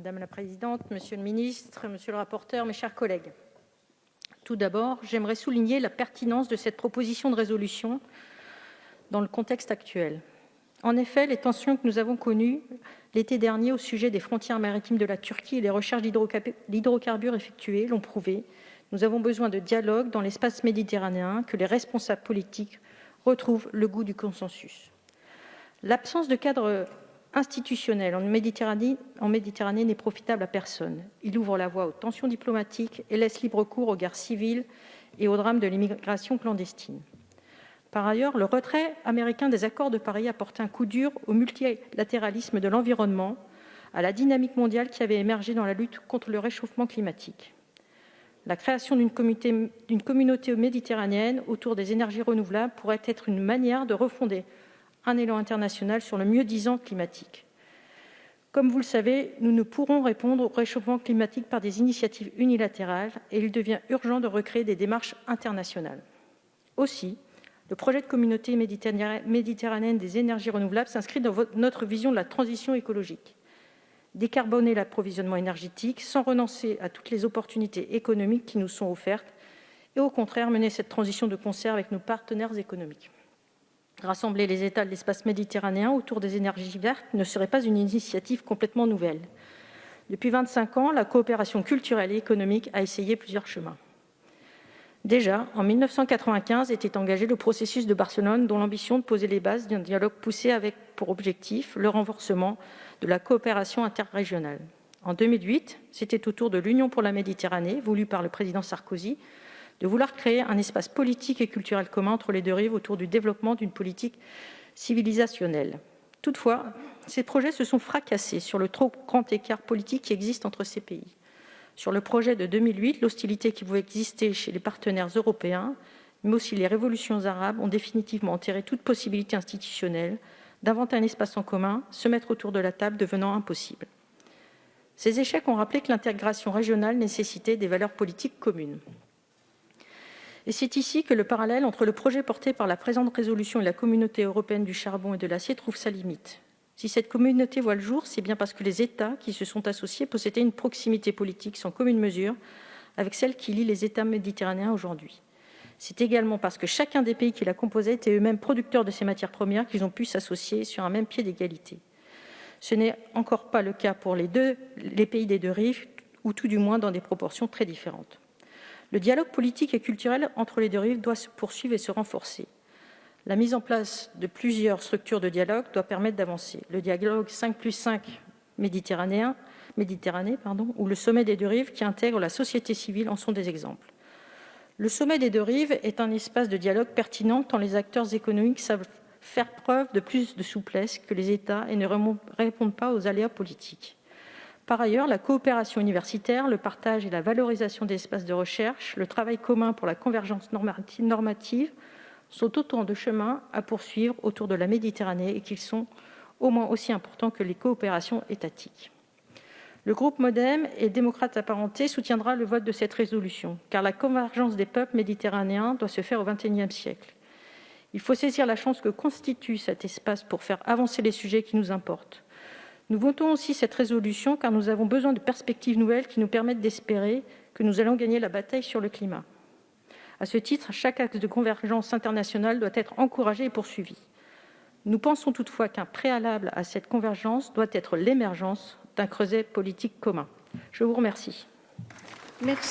Madame la présidente, monsieur le ministre, monsieur le rapporteur, mes chers collègues. Tout d'abord, j'aimerais souligner la pertinence de cette proposition de résolution dans le contexte actuel. En effet, les tensions que nous avons connues l'été dernier au sujet des frontières maritimes de la Turquie et les recherches d'hydrocarbures effectuées l'ont prouvé. Nous avons besoin de dialogue dans l'espace méditerranéen, que les responsables politiques retrouvent le goût du consensus. L'absence de cadre institutionnel en Méditerranée n'est profitable à personne. Il ouvre la voie aux tensions diplomatiques et laisse libre cours aux guerres civiles et au drame de l'immigration clandestine. Par ailleurs, le retrait américain des accords de Paris a porté un coup dur au multilatéralisme de l'environnement, à la dynamique mondiale qui avait émergé dans la lutte contre le réchauffement climatique. La création d'une communauté méditerranéenne autour des énergies renouvelables pourrait être une manière de refonder un élan international sur le mieux-disant climatique. Comme vous le savez, nous ne pourrons répondre au réchauffement climatique par des initiatives unilatérales et il devient urgent de recréer des démarches internationales. Aussi, le projet de communauté méditerranéenne des énergies renouvelables s'inscrit dans notre vision de la transition écologique. Décarboner l'approvisionnement énergétique sans renoncer à toutes les opportunités économiques qui nous sont offertes et au contraire mener cette transition de concert avec nos partenaires économiques. Rassembler les États de l'espace méditerranéen autour des énergies vertes ne serait pas une initiative complètement nouvelle. Depuis 25 ans, la coopération culturelle et économique a essayé plusieurs chemins. Déjà, en 1995, était engagé le processus de Barcelone, dont l'ambition de poser les bases d'un dialogue poussé avec pour objectif le renforcement de la coopération interrégionale. En 2008, c'était au tour de l'Union pour la Méditerranée, voulue par le président Sarkozy, de vouloir créer un espace politique et culturel commun entre les deux rives autour du développement d'une politique civilisationnelle. Toutefois, ces projets se sont fracassés sur le trop grand écart politique qui existe entre ces pays. Sur le projet de 2008, l'hostilité qui pouvait exister chez les partenaires européens, mais aussi les révolutions arabes, ont définitivement enterré toute possibilité institutionnelle d'inventer un espace en commun, se mettre autour de la table devenant impossible. Ces échecs ont rappelé que l'intégration régionale nécessitait des valeurs politiques communes. Et c'est ici que le parallèle entre le projet porté par la présente résolution et la communauté européenne du charbon et de l'acier trouve sa limite. Si cette communauté voit le jour, c'est bien parce que les États qui se sont associés possédaient une proximité politique sans commune mesure avec celle qui lie les États méditerranéens aujourd'hui. C'est également parce que chacun des pays qui la composaient étaient eux-mêmes producteurs de ces matières premières qu'ils ont pu s'associer sur un même pied d'égalité. Ce n'est encore pas le cas pour les pays des deux rives, ou tout du moins dans des proportions très différentes. Le dialogue politique et culturel entre les deux rives doit se poursuivre et se renforcer. La mise en place de plusieurs structures de dialogue doit permettre d'avancer. Le dialogue 5+5 Méditerranée, ou le sommet des deux rives qui intègre la société civile en sont des exemples. Le sommet des deux rives est un espace de dialogue pertinent tant les acteurs économiques savent faire preuve de plus de souplesse que les États et ne répondent pas aux aléas politiques. Par ailleurs, la coopération universitaire, le partage et la valorisation des espaces de recherche, le travail commun pour la convergence normative sont autant de chemins à poursuivre autour de la Méditerranée et qu'ils sont au moins aussi importants que les coopérations étatiques. Le groupe MoDem et démocrates apparentés soutiendra le vote de cette résolution, car la convergence des peuples méditerranéens doit se faire au XXIe siècle. Il faut saisir la chance que constitue cet espace pour faire avancer les sujets qui nous importent. Nous votons aussi cette résolution car nous avons besoin de perspectives nouvelles qui nous permettent d'espérer que nous allons gagner la bataille sur le climat. À ce titre, chaque axe de convergence internationale doit être encouragé et poursuivi. Nous pensons toutefois qu'un préalable à cette convergence doit être l'émergence d'un creuset politique commun. Je vous remercie. Merci.